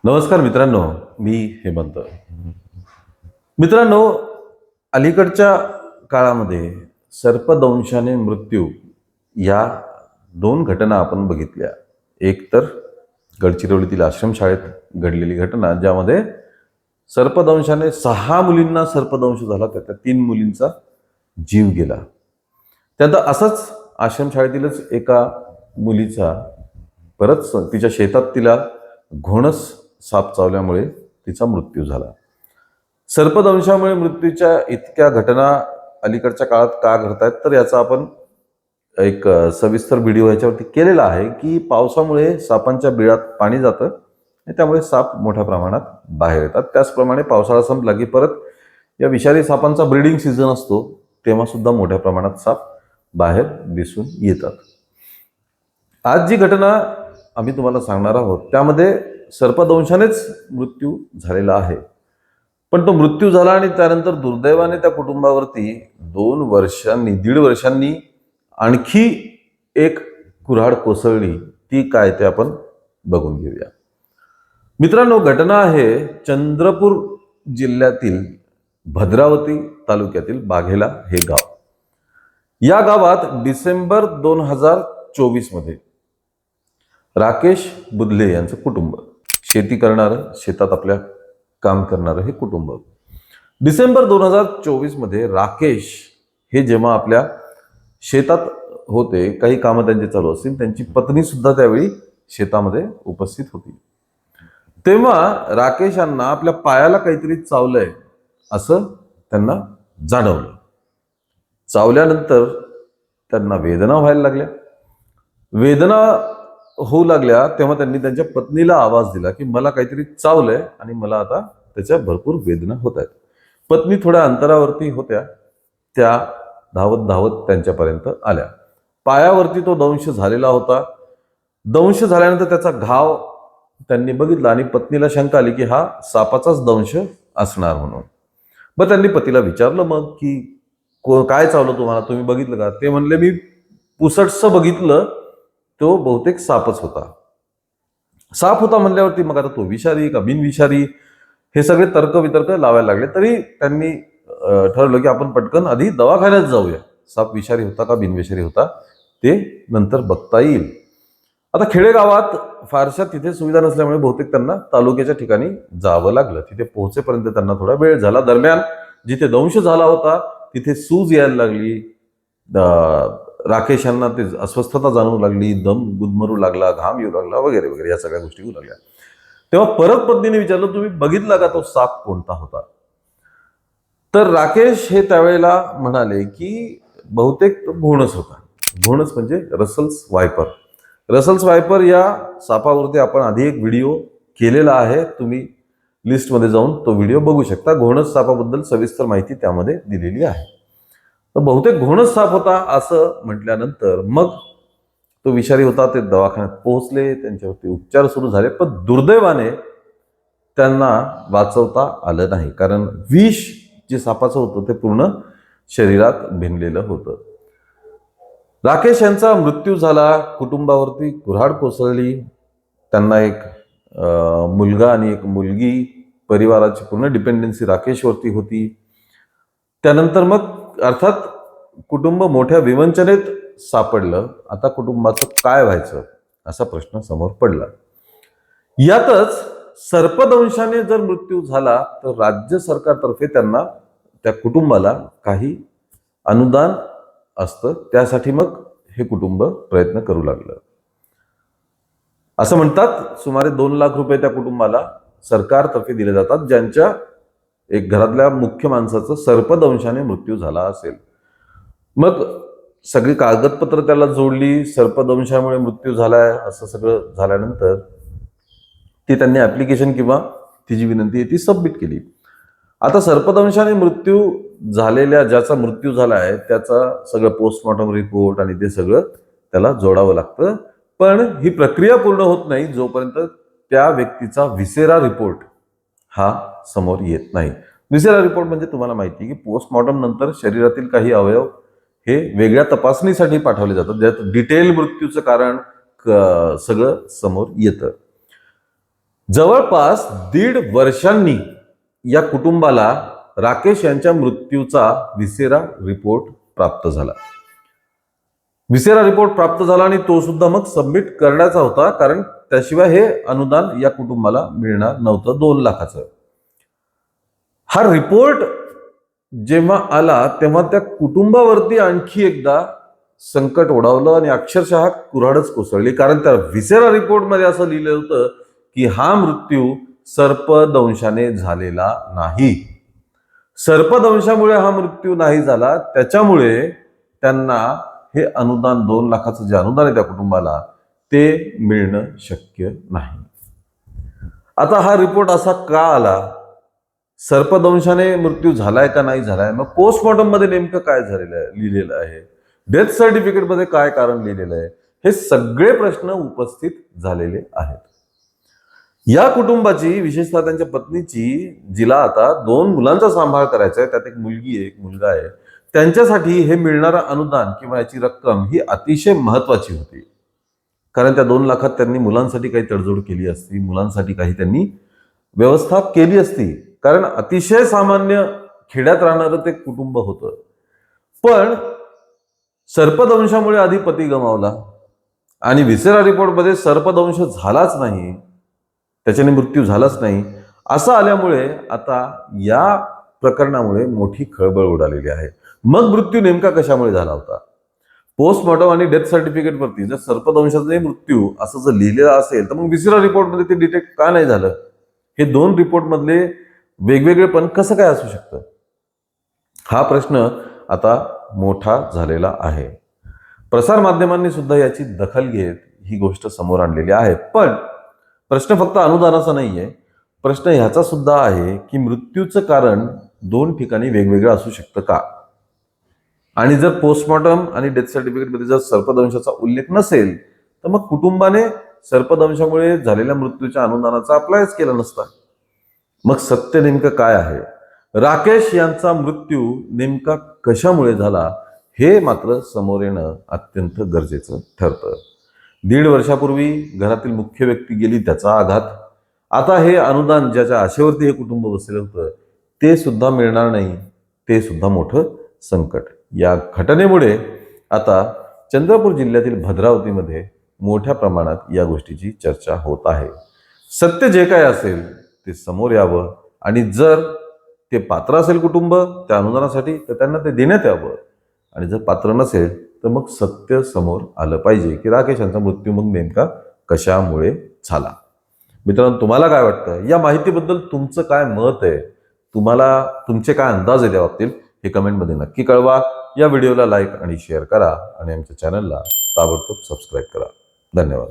नमस्कार मित्रांनो, मी हेमंत. मित्रांनो, अलीकडच्या काळामध्ये सर्पदंशाने मृत्यू या दोन घटना आपण बघितल्या. एक तर गडचिरोलीतील आश्रमशाळेत घडलेली घटना, ज्यामध्ये सर्पदंशाने 6 मुलींना सर्पदंश झाला, त्यात 3 मुलींचा जीव गेला. त्यानंतर असंच आश्रमशाळेतीलच एका मुलीचा परत तिच्या शेतात तिला घोणस साप चावल्यामुळे तिचा मृत्यू झाला. सर्पदंशामुळे मृत्यूच्या इतक्या घटना अलीकडच्या काळात का घडतायत, तर याचा आपण एक सविस्तर व्हिडिओ याच्यावरती केलेला आहे की पावसामुळे सापांच्या बिळात पाणी जातं आणि त्यामुळे साप मोठ्या प्रमाणात बाहेर येतात. त्याचप्रमाणे पावसाळा संपला की परत या विषारी सापांचा ब्रीडिंग सीझन असतो, तेव्हा सुद्धा मोठ्या प्रमाणात साप बाहेर दिसून येतात. आज जी घटना आम्ही तुम्हाला सांगणार आहोत त्यामध्ये सर्पदंशानेच मृत्यू झालेला आहे. पण तो मृत्यू झाला आणि त्यानंतर दुर्दैवाने त्या कुटुंबावरती 1.5 वर्षांनी आणखी एक कुऱ्हाड कोसळली. ती काय ते आपण बघून घेऊया. मित्रांनो, घटना आहे चंद्रपूर जिल्ह्यातील भद्रावती तालुक्यातील बाघेला हे गाव. या गावात डिसेंबर 2024 मध्ये राकेश बुधले यांचं कुटुंब, शेती करणारं, शेतात आपल्या काम करणारं हे कुटुंब. डिसेंबर 2024 मध्ये राकेश हे जेव्हा आपल्या शेतात होते, काही कामं त्यांचे चालू असतील, त्यांची पत्नी सुद्धा त्यावेळी शेतामध्ये उपस्थित होती. तेव्हा राकेश यांना आपल्या पायाला काहीतरी चावलंय असं त्यांना जाणवलं. चावल्यानंतर त्यांना वेदना व्हायला लागल्या. वेदना होऊ लागल्या तेव्हा त्यांनी त्यांच्या पत्नीला आवाज दिला की मला काहीतरी चावलंय आणि मला आता त्याच्या भरपूर वेदना होत आहेत. पत्नी थोड्या अंतरावरती होत्या, त्या धावत धावत त्यांच्यापर्यंत आल्या. पायावरती तो दंश झालेला होता. दंश झाल्यानंतर त्याचा घाव त्यांनी बघितला आणि पत्नीला शंका आली की हा सापाचाच दंश असणार म्हणून. मग त्यांनी पतीला विचारलं मग की काय चावलं तुम्हाला, तुम्ही बघितलं का? ते म्हणले मी पुसटसं बघितलं, तो बहुतेक सापच होता. साप होता म्हणल्यावरती मग आता तो विषारी का बिनविषारी हे सगळे तर्कवितर्क लावायला लागले. तरी त्यांनी ठरवलं की आपण पटकन आधी दवाखान्यात जाऊया, साप विषारी होता का बिनविषारी होता ते नंतर बघता येईल. आता खेडेगावात फारशा तिथे सुविधा नसल्यामुळे बहुतेक त्यांना तालुक्याच्या ठिकाणी जावं लागलं. तिथे पोहोचेपर्यंत त्यांना थोडा वेळ झाला. दरम्यान जिथे दंश झाला होता तिथे सूज यायला लागली. राकेश यांना ते अस्वस्थता जाणवू लागली, दम गुदमरू लागला, घाम येऊ लागला वगैरे वगैरे, या सगळ्या गोष्टी होऊ लागल्या. तेव्हा परत पत्नीने विचारलं तुम्ही बघितला का तो साप कोणता होता? तर राकेश हे त्यावेळेला म्हणाले की बहुतेक तो घोणस होता. घोणस म्हणजे रसल्स वायपर. रसल्स वायपर या सापावरती आपण आधी एक व्हिडिओ केलेला आहे, तुम्ही लिस्टमध्ये जाऊन तो व्हिडिओ बघू शकता. घोणस सापाबद्दल सविस्तर माहिती त्यामध्ये दिलेली आहे. तर बहुतेक घोणस साप होता असं म्हटल्यानंतर मग तो विषारी होता, ते दवाखान्यात पोहोचले, त्यांच्यावरती उपचार सुरू झाले. पण दुर्दैवाने त्यांना वाचवता आलं नाही, कारण विष जे सापाचं होतं ते पूर्ण शरीरात भिनलेलं होतं. राकेश यांचा मृत्यू झाला. कुटुंबावरती कुऱ्हाड कोसळली. त्यांना एक मुलगा आणि एक मुलगी, परिवाराची पूर्ण डिपेंडन्सी राकेशवरती होती. त्यानंतर मग अर्थात कुटुंब मोठ्या विवंचनेत सापडलं. आता कुटुंबाचं काय व्हायचं असा प्रश्न समोर पडला. यातच सर्पदंशाने जर मृत्यू झाला तर राज्य सरकारतर्फे त्यांना, त्या कुटुंबाला काही अनुदान असतं. त्यासाठी मग हे कुटुंब प्रयत्न करू लागलं. असं म्हणतात सुमारे 2 लाख रुपये त्या कुटुंबाला सरकारतर्फे दिले जातात, ज्यांच्या एक घरातल्या मुख्य माणसाचं सर्पदंशाने मृत्यू झाला असेल. मग सगळी कागदपत्र त्याला जोडली, सर्पदंशामुळे मृत्यू झालाय असं सगळं झाल्यानंतर ती त्यांनी ऍप्लिकेशन किंवा ती जी विनंती आहे ती सबमिट केली. आता सर्पदंशाने मृत्यू झालेल्या, ज्याचा मृत्यू झाला आहे त्याचा सगळं पोस्टमॉर्टम रिपोर्ट आणि ते सगळं त्याला जोडावं लागतं. पण ही प्रक्रिया पूर्ण होत नाही जोपर्यंत त्या व्यक्तीचा व्हिसेरा रिपोर्ट हा समोर येत नाही. व्हिसेरा रिपोर्ट म्हणजे तुम्हाला माहिती आहे की पोस्टमॉर्टम नंतर शरीरातील काही अवयव हे वेगळ्या तपासणीसाठी पाठवले जातात, ज्यात डिटेल मृत्यूचं कारण सगळं समोर येतं. जवळपास 1.5 वर्षांनी या कुटुंबाला राकेश यांच्या मृत्यूचा विसेरा रिपोर्ट प्राप्त झाला. विसेरा रिपोर्ट प्राप्त झाला आणि तो सुद्धा मग सबमिट करण्याचा होता, कारण त्याशिवाय हे अनुदान या कुटुंबाला मिळणार नव्हतं 2 लाखाचं. हा रिपोर्ट जेव्हा आला तेव्हा त्या कुटुंबावरती आणखी एकदा संकट ओढावलं आणि अक्षरशः कुऱ्हाडच कोसळली. कारण त्या विसेरा रिपोर्टमध्ये असं लिहिलं होतं की हा मृत्यू सर्पदंशाने झालेला नाही. सर्पदंशामुळे हा मृत्यू नाही झाला, त्याच्यामुळे त्यांना हे अनुदान 2 लाखाचं जे अनुदान आहे त्या कुटुंबाला ते मिळणं शक्य नाही. आता हा रिपोर्ट असा का आला? सर्पदंशाने मृत्यू झालाय का नाही झालाय? मग पोस्टमॉर्टम मध्ये नेमकं काय झालेलं आहे लिहिलेलं आहे? डेथ सर्टिफिकेट मध्ये काय कारण लिहिलेलं आहे? हे सगळे प्रश्न उपस्थित झालेले आहेत. या कुटुंबाची, विशेषतः त्यांच्या पत्नीची, जिला आता 2 मुलांचा सांभाळ करायचा आहे, त्यात एक मुलगी आहे, एक मुलगा आहे, त्यांच्यासाठी हे मिळणारं अनुदान किंवा याची रक्कम ही अतिशय महत्वाची होती. कारण त्या 2 लाखात त्यांनी मुलांसाठी काही तडजोड केली असती, मुलांसाठी काही त्यांनी व्यवस्था केली असती. कारण अतिशय सामान्य खेड्यात राहणारं ते कुटुंब होतं. पण सर्पदंशामुळे आधी पती गमावला आणि विसेरा रिपोर्टमध्ये सर्पदंश झालाच नाही, त्याच्याने मृत्यू झालाच नाही, असं आल्यामुळे आता या प्रकरणामुळे मोठी खळबळ उडालेली आहे. मग मृत्यू नेमका कशामुळे झाला होता? पोस्टमॉर्टम आणि डेथ सर्टिफिकेटवरती जर सर्पदंशाचा मृत्यू असं जर लिहिलेलं असेल तर मग विसेरा रिपोर्टमध्ये ते डिटेक्ट का नाही झालं? हे 2 रिपोर्टमधले वेगवेगळेपण कसं काय असू शकतं? हा प्रश्न आता मोठा झालेला आहे. प्रसार माध्यमांनी सुद्धा याची दखल घेत ही गोष्ट समोर आणलेली आहे. पण प्रश्न फक्त अनुदानाचा नाहीये, प्रश्न ह्याचा सुद्धा आहे की मृत्यूचं कारण 2 ठिकाणी वेगवेगळं असू शकतं का? आणि जर पोस्टमॉर्टम आणि डेथ सर्टिफिकेटमध्ये जर सर्पदंशाचा उल्लेख नसेल तर मग कुटुंबाने सर्पदंशामुळे झालेल्या मृत्यूच्या अनुदानाचा अप्लायच केला नसता. मग सत्य नेमकं काय आहे? राकेश यांचा मृत्यू नेमका कशामुळे झाला हे मात्र समोर येणं अत्यंत गरजेचं ठरतं. 1.5 वर्षापूर्वी घरातील मुख्य व्यक्ती गेली, त्याचा आघात. आता हे अनुदान ज्याच्या आशेवरती हे कुटुंब बसलेलं होतं ते सुद्धा मिळणार नाही, ते सुद्धा मोठं संकट. या घटनेमुळे आता चंद्रपूर जिल्ह्यातील भद्रावतीमध्ये मोठ्या प्रमाणात या गोष्टीची चर्चा होत आहे. सत्य जे काय असेल ते समोर यावं आणि जर ते पात्र असेल कुटुंब त्या अनुदानासाठी तर त्यांना ते देण्यात यावं, आणि जर पात्र नसेल तर मग सत्य समोर आलं पाहिजे की राकेश यांचा मृत्यू मग नेमका कशामुळे झाला. मित्रांनो, तुम्हाला काय वाटतं? या माहितीबद्दल तुमचं काय मत आहे? तुम्हाला तुमचे काय अंदाज आहे त्या बाबतीत हे कमेंटमध्ये नक्की कळवा. या व्हिडिओला लाईक आणि शेअर करा आणि आमच्या चॅनलला ताबडतोब सबस्क्राईब करा. धन्यवाद.